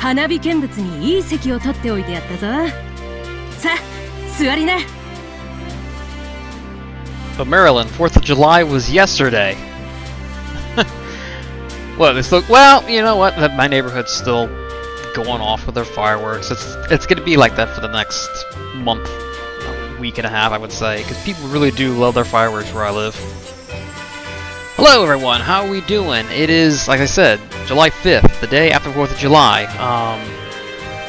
花火見物にいい席を取っておいてやったぞ。さあ、座りな。But Maryland, 4th of July was yesterday. Well, you know what? My neighborhood's still going off with their fireworks. It's gonna be like that for the next month, week and a half, I would say, because people really do love their fireworks where I live. Hello, everyone. How are we doing? It is, like I said, July 5th, the day after 4th of July.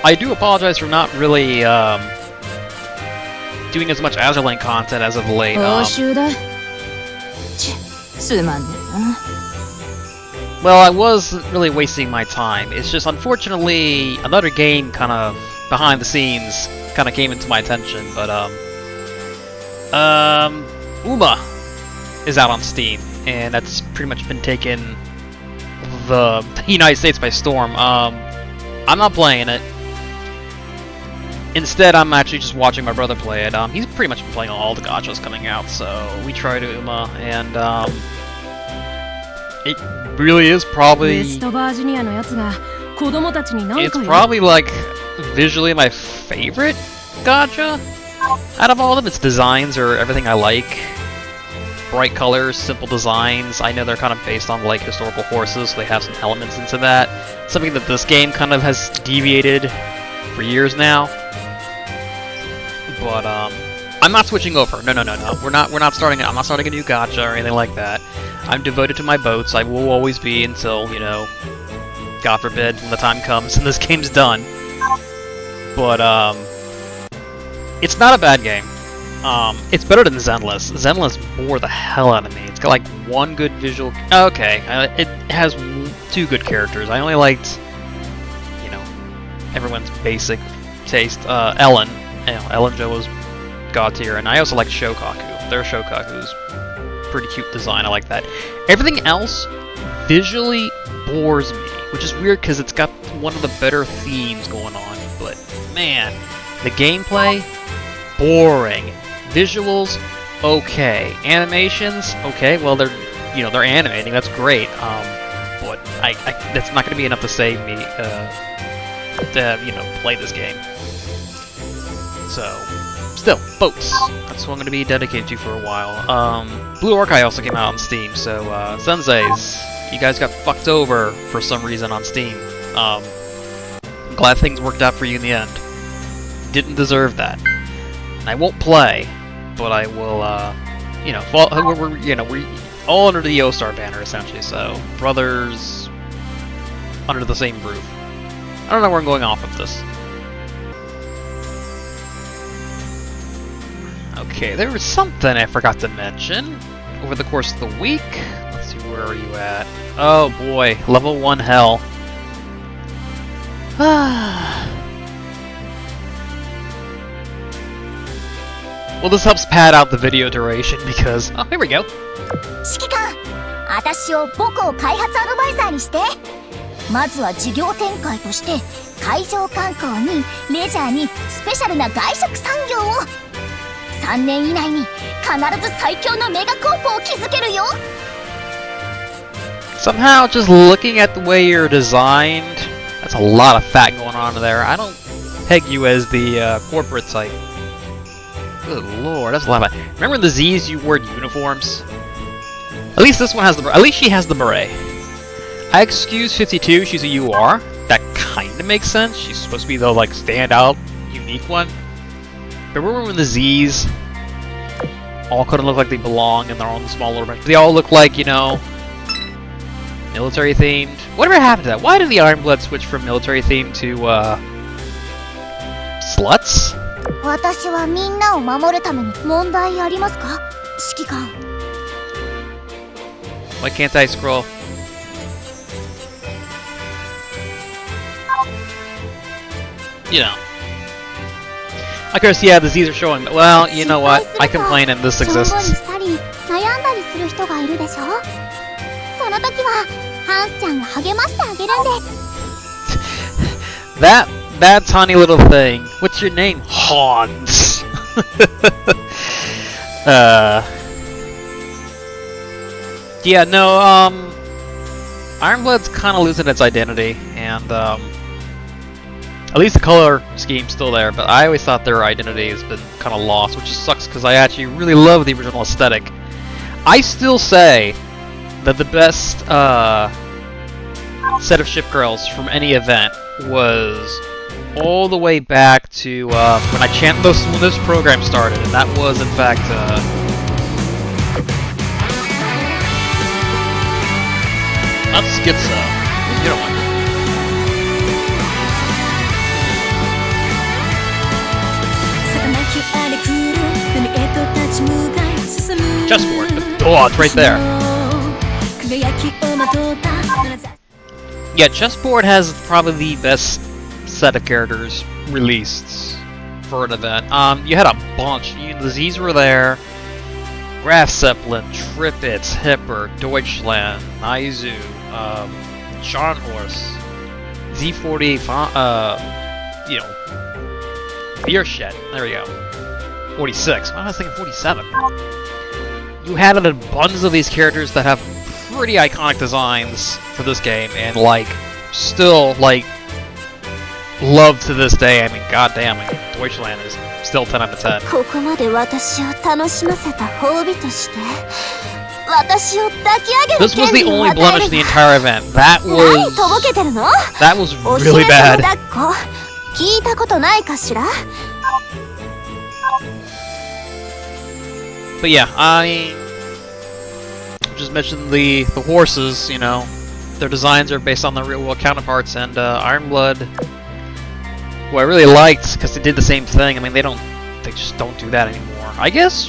I do apologize for not really doing as much Azur Lane content as of late. Well, I wasn't really wasting my time. It's just, unfortunately, another game kind of behind the scenes kind of came into my attention. But Uma is out on Steam, and that's pretty much been taking the United States by storm. I'm not playing it. Instead, I'm actually just watching my brother play it. He's pretty much been playing all the gachas coming out, so we tried Uma, and it really is probably... It's probably, like, visually my favorite gacha out of all of them. Its designs are everything I like. Bright colors, simple designs. I know they're kind of based on, like, historical horses, so they have some elements into that. Something that this game kind of has deviated for years now. But, I'm not switching over. No. We're not starting. I'm not starting a new gacha or anything like that. I'm devoted to my boats. I will always be until, you know, God forbid, when the time comes and this game's done. But, it's not a bad game. It's better than Zenless. Zenless bore the hell out of me. It's got, like, one good visual... Okay, it has two good characters. I only liked, you know, everyone's basic taste. Ellen. You know, Ellen Jo was god tier, and I also like Shokaku. Their Shokaku's pretty cute design. I like that. Everything else visually bores me, which is weird because it's got one of the better themes going on. But man, the gameplay boring. Visuals okay. Animations okay. Well, they're animating. That's great. But that's not going to be enough to save me to play this game. So, still, boats. That's what I'm going to be dedicated to for a while. Blue Orchai also came out on Steam, so, Senseis, you guys got fucked over for some reason on Steam. I'm glad things worked out for you in the end. Didn't deserve that. And I won't play, but I will, we're all under the Yo-Star banner, essentially, so, brothers under the same roof. I don't know where I'm going off of this. Okay, there was something I forgot to mention over the course of the week. Let's see, where are you at? Oh boy, level 1 hell. Well, this helps pad out the video duration because... Oh, here we go. 指揮官、私を母校開発アドバイザーにして。まずは事業展開として、海上観光にレジャーにスペシャルな外食産業を。3年以内に必ず最強のメガコーポを築けるよ。 Somehow, just looking at the way you're designed, that's a lot of fat going on there. I don't peg you as the corporate type. Good lord, that's a lot of fat. Remember in the Z's you wore uniforms? At least this one has the. At least she has the beret. I excuse 52. She's a UR. That kind of makes sense. She's supposed to be the like standout, unique one. But remember when the Z's all couldn't look like they belong in their own small little branch? They all look like, you know, military themed. Whatever happened to that? Why did the Ironblood switch from military themed to sluts? 私はみんなを守るために問題ありますか？指揮官。 Why can't I scroll? You know. Of course, yeah, the Z's are showing. Well, you know what? I complain and this exists. That tiny little thing. What's your name? Hans. Yeah, no, Ironblood's kind of losing its identity, and, At least the color scheme's still there, but I always thought their identity has been kind of lost, which sucks because I actually really love the original aesthetic. I still say that the best set of ship girls from any event was all the way back to when this program started, and that was in fact not Schizo. You don't want it. Chessboard. Oh, it's right there. Yeah, Chessboard has probably the best set of characters released for an event. You had a bunch. The Z's were there. Graf Zeppelin, Trippets, Hipper, Deutschland, Naizu, Scharnhorst, Z40, Biershed. There we go. 46. I was thinking 47. You had an abundance of these characters that have pretty iconic designs for this game, and still loved to this day. I mean, goddamn, Deutschland is still 10 out of 10. This was the only blemish in the entire event. That was really bad. But yeah, I just mentioned the horses, their designs are based on their real world counterparts, and Ironblood, who I really liked because they did the same thing. I mean, they just don't do that anymore. I guess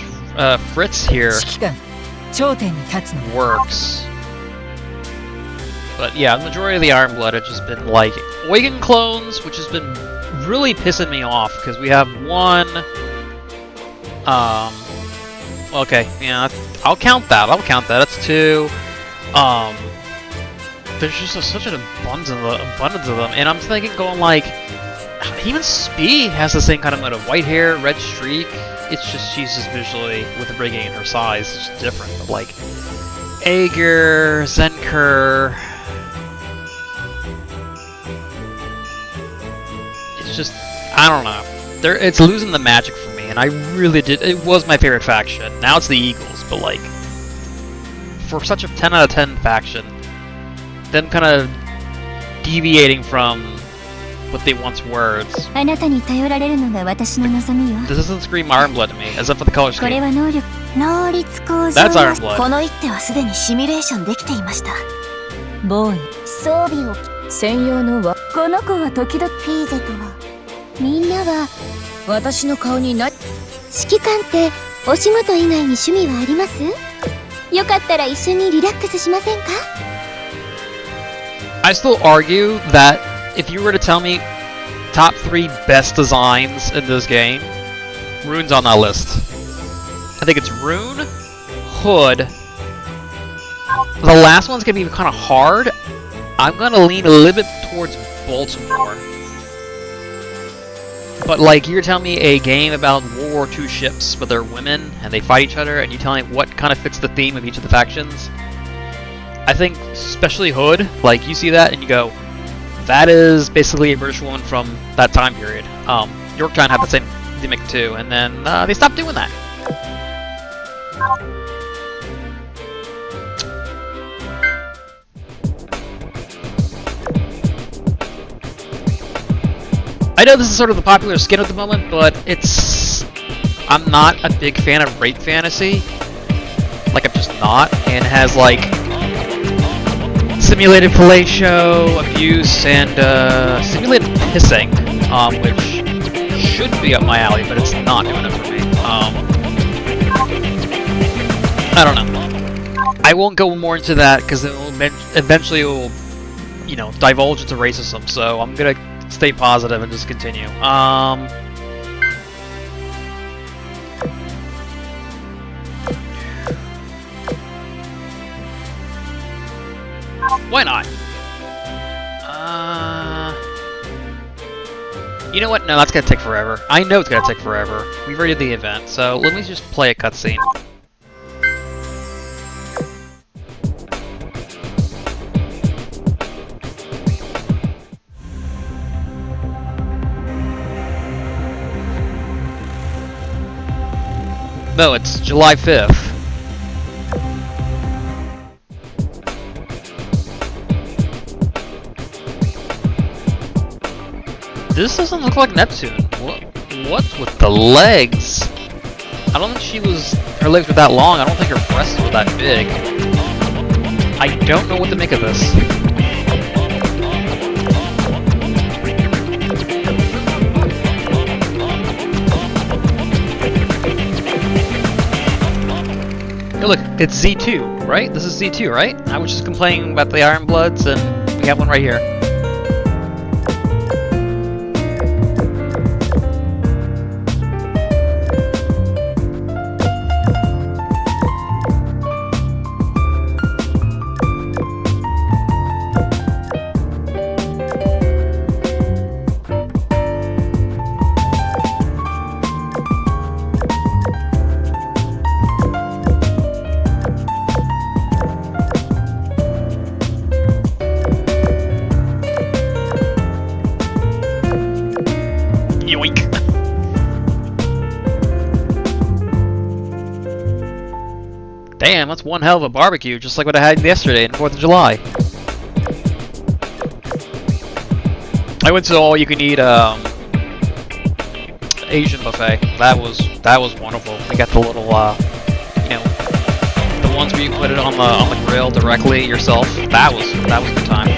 Fritz here works. But yeah, the majority of the Ironblood have just been Eugen clones, which has been really pissing me off because we have one. Okay, yeah, I'll count that. That's 2. There's just such an abundance of them, and I'm thinking even Spee has the same kind of motive. White hair, red streak. It's just, she's just visually, with the rigging and her size, it's just different. But Aegir, Zenker, it's just, I don't know. It's losing the magic for me, and I really did. It was my favorite faction. Now it's the Eagles, but for such a 10 out of 10 faction, them kind of deviating from what they once were. This doesn't scream Ironblood to me, as if for the color scheme. That's Ironblood. みんなは私の顔に指揮官ってお仕事以外に趣味はあります？よかったら一緒にリラックスしませんか？ I still argue that if you were to tell me top 3 best designs in this game, Rune's on that list. I think it's Rune, Hood. The last one's gonna be kind of hard. I'm gonna lean a little bit towards Baltimore. But you're telling me a game about World War II ships, but they're women and they fight each other, and you tell me what kind of fits the theme of each of the factions? I think, especially Hood, you see that and you go, that is basically a British woman from that time period. Yorktown had the same gimmick too, and then they stopped doing that. I know this is sort of the popular skin at the moment, but I'm not a big fan of rape fantasy. I'm just not. And it has simulated fellatio, abuse, and simulated pissing, which should be up my alley, but it's not doing it for me. I don't know. I won't go more into that because eventually it will, divulge into racism. So I'm gonna stay positive and just continue. Why not? You know what? No, that's gonna take forever. I know it's gonna take forever. We've already did the event, so let me just play a cutscene. No, it's July 5th. This doesn't look like Neptune. What's with the legs? I don't think her legs were that long. I don't think her breasts were that big. I don't know what to make of this. Hey, look, it's Z2, right? This is Z2, right? I was just complaining about the Iron Bloods, and we have one right here. Damn, that's one hell of a barbecue, just like what I had yesterday on 4th of July. I went to all-you-can-eat Asian buffet. That was wonderful. We got the little, you know, the ones where you put it on the grill directly yourself. That was a good time.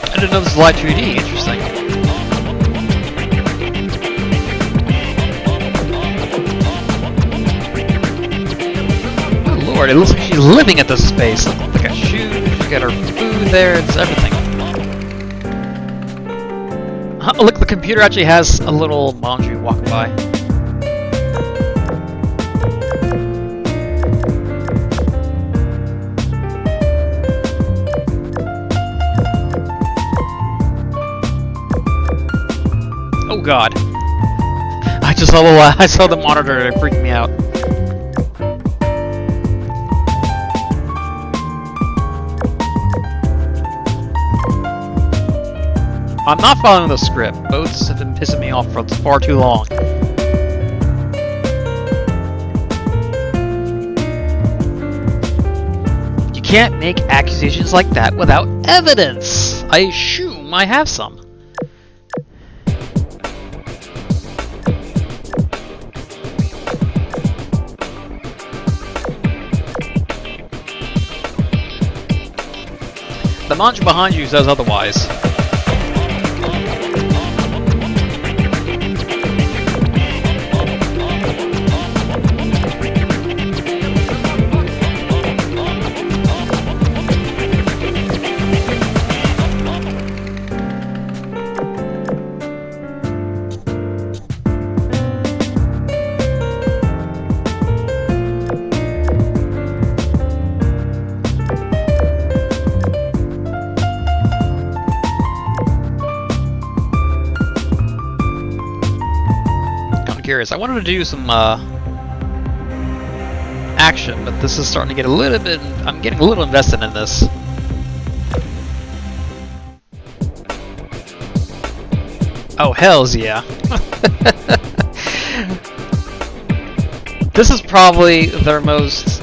I didn't know this was live 2D. Interesting. Good lord, it looks like she's living at this space. Look at shoes, she's got her food there, it's everything. Look, the computer actually has a little manju walking by. Oh god. I saw the monitor, it freaked me out. I'm not following the script. Boats have been pissing me off for far too long. You can't make accusations like that without evidence. I assume I have some. The mantra behind you says otherwise. Curious. I wanted to do some action, but this is starting to get a little bit. I'm getting a little invested in this. Oh hells yeah! This is probably their most.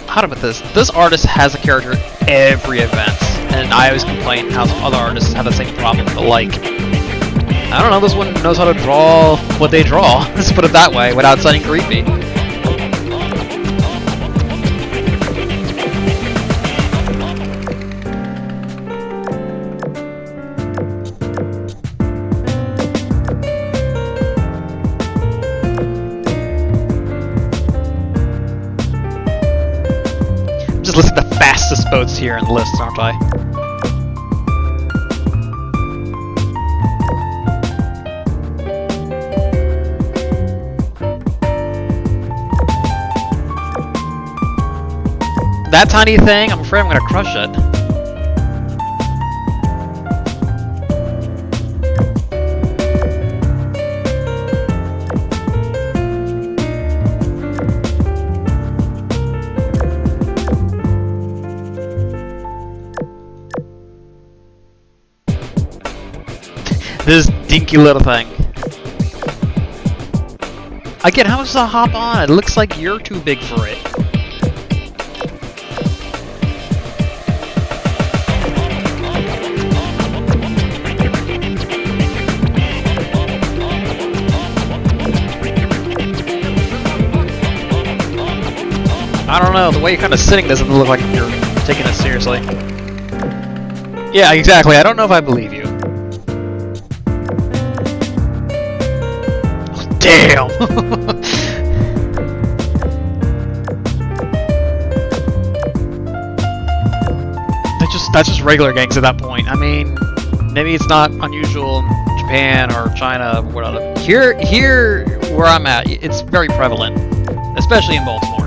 How to put this? This artist has a character at every event, and I always complain how some other artists have the same problem, but like. I don't know, this one knows how to draw what they draw, let's put it that way, without sounding creepy. I'm just listing the fastest boats here in the list, aren't I? that tiny thing, I'm afraid I'm gonna crush it. This dinky little thing. Again, how does it hop on? It looks like you're too big for it. I don't know, the way you're kind of sitting doesn't look like you're taking it seriously. Yeah, exactly. I don't know if I believe you. Damn! That's just regular gangs at that point. I mean, maybe it's not unusual in Japan or China or whatever. Here where I'm at, it's very prevalent, especially in Baltimore.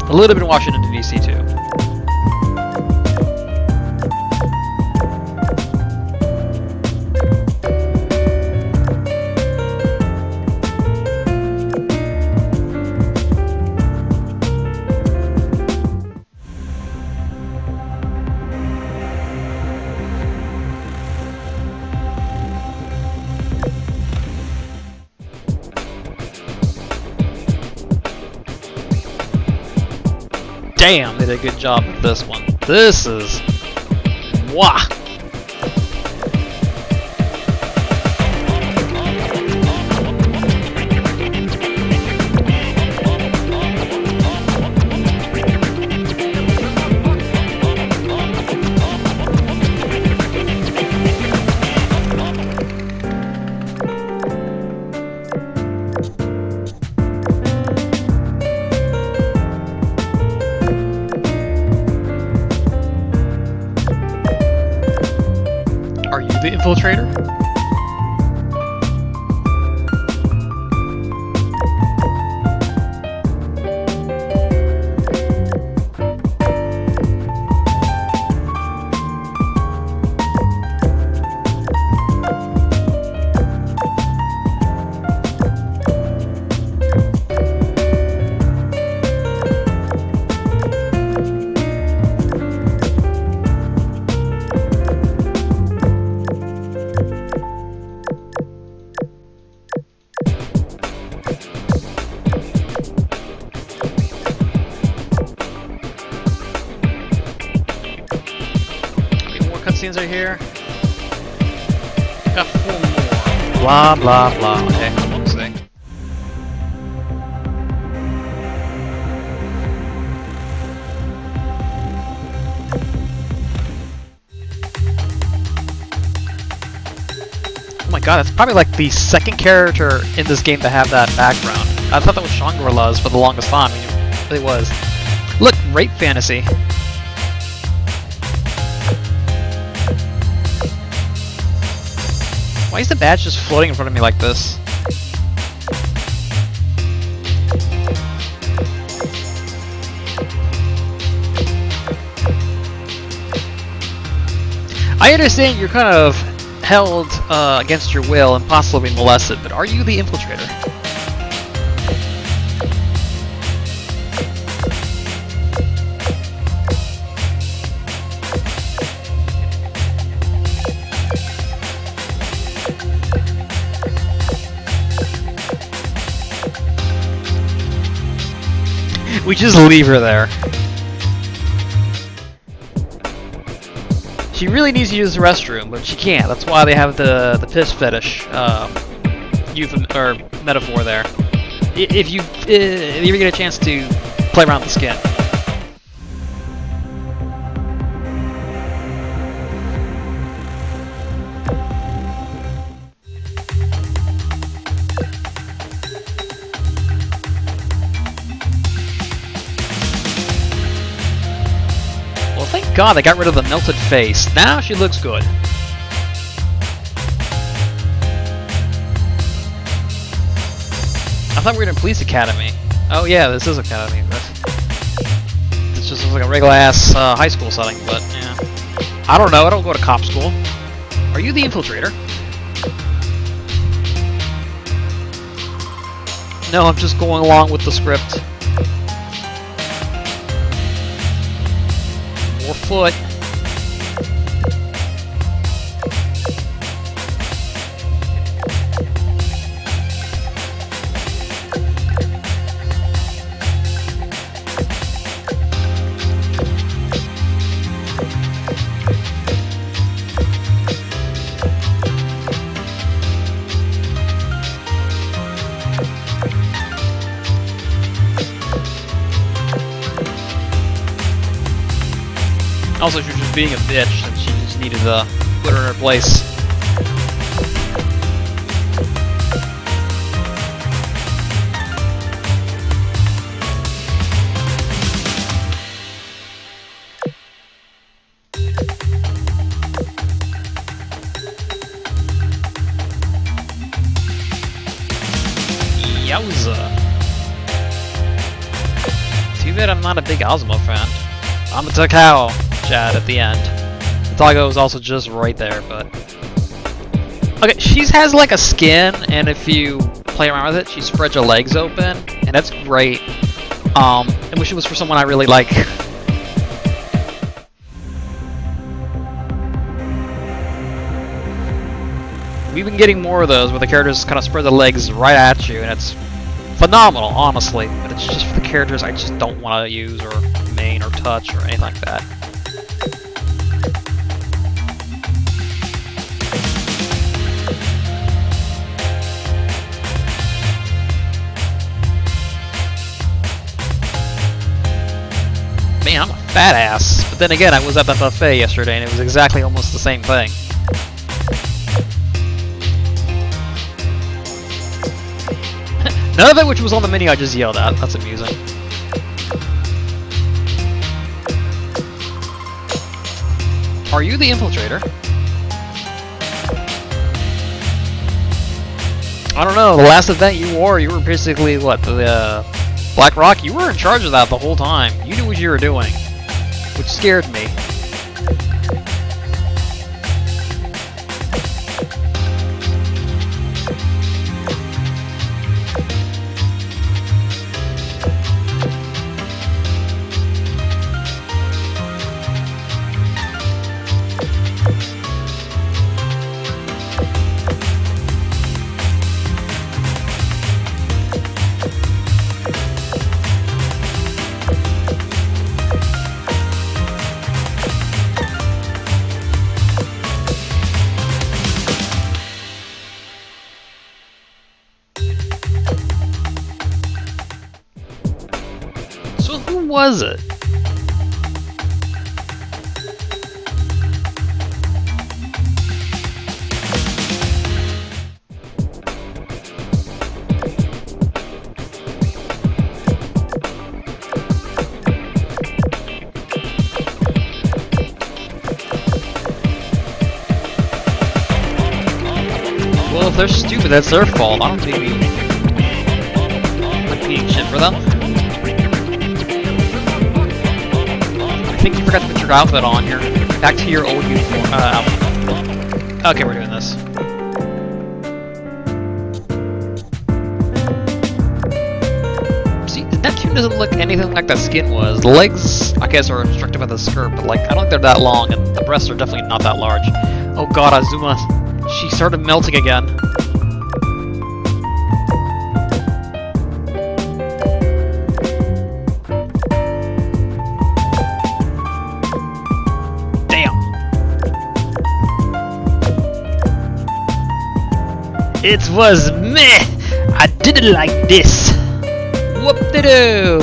A little bit in Washington, D.C. too. Damn, they did a good job with this one. This is... Wah! Are you the infiltrator? Cutscenes are here. Got 4 more. Blah blah blah. Okay, we'll see. Oh my god, that's probably like the second character in this game to have that background. I thought that was Shangri-La's for the longest time. I mean, it really was. Look, rape fantasy. Why is the badge just floating in front of me like this? I understand you're kind of held against your will and possibly molested, but are you the infiltrator? We just leave her there. She really needs to use the restroom, but she can't. That's why they have the piss fetish or metaphor there. If you ever get a chance to play around with the skin. Thank God they got rid of the melted face. Now she looks good. I thought we were in Police Academy. Oh yeah, this is Academy. It's just like a regular ass high school setting, but yeah. I don't know, I don't go to cop school. Are you the infiltrator? No, I'm just going along with the script. More foot. Also, she was just being a bitch, and she just needed to put her in her place. Yowza. Too bad I'm not a big Ozma fan. I'm a Takao. Chad at the end. Itago is also just right there, but... Okay, she has like a skin, and if you play around with it, she spreads her legs open, and that's great. I wish it was for someone I really like. We've been getting more of those, where the characters kind of spread their legs right at you, and it's phenomenal, honestly. But it's just for the characters I just don't want to use, or main, or touch, or anything like that. Man, I'm a fat ass. But then again, I was at the buffet yesterday, and it was exactly almost the same thing. None of it which was on the menu I just yelled at. That's amusing. Are you the infiltrator? I don't know, the last event you were basically, what, the Black Rock? You were in charge of that the whole time. You knew what you were doing, which scared me. So who was it? Well, if they're stupid, that's their fault. I don't think we like eating shit for them. I think you forgot to put your outfit on. You're back to your old uniform outfit. Okay, we're doing this. See, that tune doesn't look anything like that skin was. The legs, I guess, are obstructed by the skirt, but like, I don't think they're that long, and the breasts are definitely not that large. Oh god, Azuma, she started melting again. It was meh! I didn't like this! Whoop-de-doo!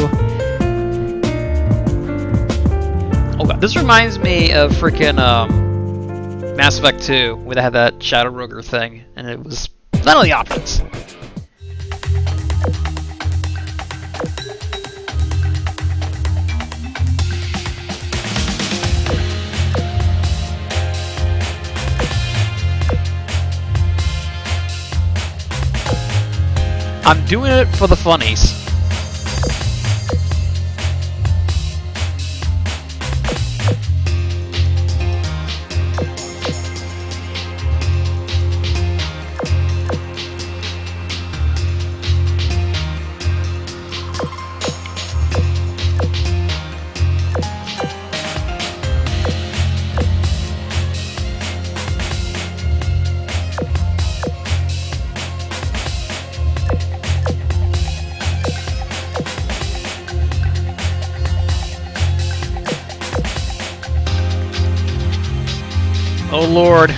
Oh god, this reminds me of freaking Mass Effect 2, where they had that Shadow Roger thing, and it was none of the options. I'm doing it for the funnies. lord.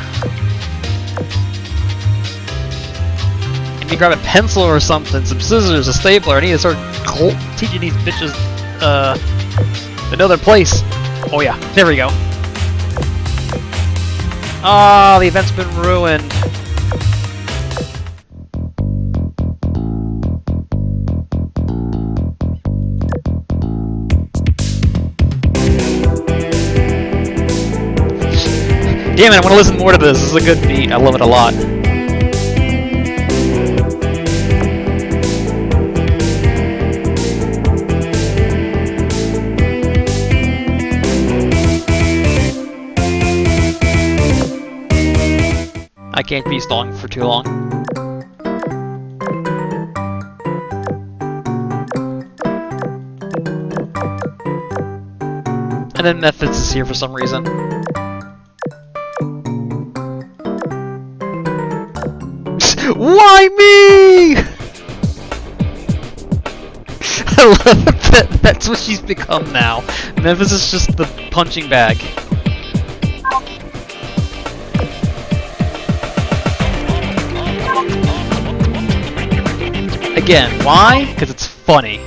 I need to grab a pencil or something, some scissors, a stapler. I need to start teaching these bitches another place. Oh yeah, there we go. Ah, the event's been ruined. Damn it, I want to listen more to this. This is a good beat. I love it a lot. I can't be stalling for too long. And then Methods is here for some reason. Why me? I love that that's what she's become now. Memphis is just the punching bag. Again, why? Because it's funny.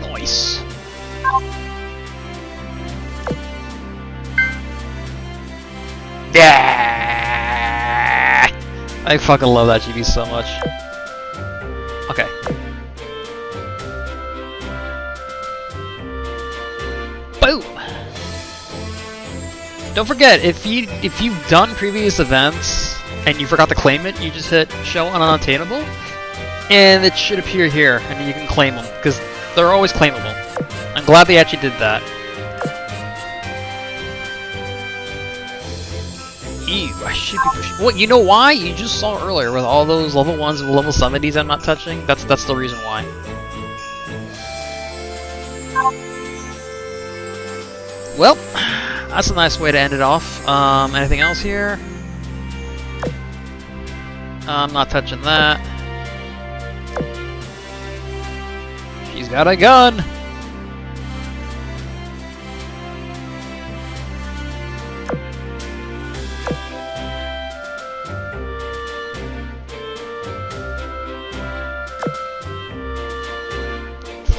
Nice. Yeah! I fucking love that GB so much. Okay. Boom! Don't forget, if you've done previous events and you forgot to claim it, you just hit show on unattainable, and it should appear here, and you can claim them because they're always claimable. I'm glad they actually did that. Ew, I should be pushing. What? You know why? You just saw earlier with all those level 1s and level 70s I'm not touching. That's the reason why. Well, that's a nice way to end it off. Anything else here? I'm not touching that. She's got a gun!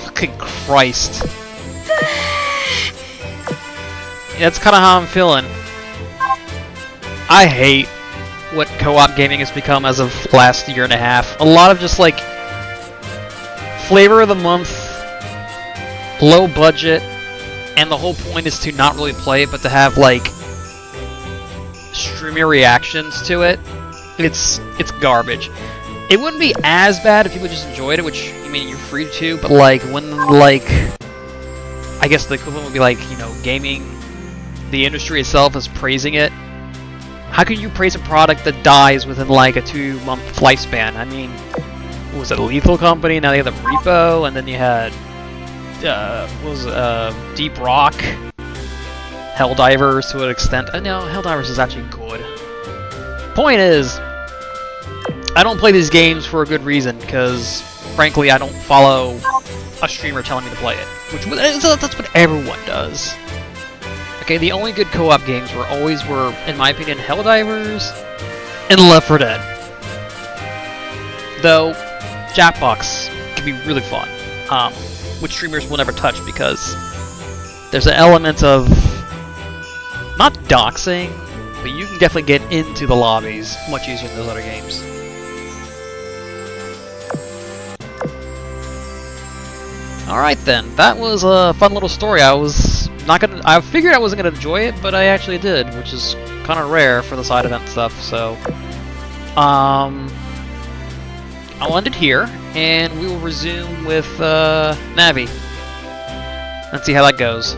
Fucking Christ. That's kind of how I'm feeling. I hate what co-op gaming has become as of last year and a half. A lot of just like flavor of the month, low budget, and the whole point is to not really play it, but to have like streamer reactions to it. It's garbage. It wouldn't be as bad if people just enjoyed it, which, I mean, you're free to, but like when like I guess the equivalent would be like, you know, gaming, the industry itself is praising it. How can you praise a product that dies within like a 2-month lifespan? I mean, what was it, a Lethal Company? Now they have the Repo, and then you had Deep Rock, Helldivers to an extent. No, Helldivers is actually good. Point is, I don't play these games for a good reason, because frankly I don't follow a streamer telling me to play it, which that's what everyone does. Okay, the only good co-op games were, in my opinion, Helldivers and Left 4 Dead. Though, Jackbox can be really fun, which streamers will never touch because there's an element of, not doxing, but you can definitely get into the lobbies much easier than those other games. Alright then, that was a fun little story. I figured I wasn't gonna enjoy it, but I actually did, which is kind of rare for the side event stuff, so I'll end it here, and we will resume with Navi. Let's see how that goes.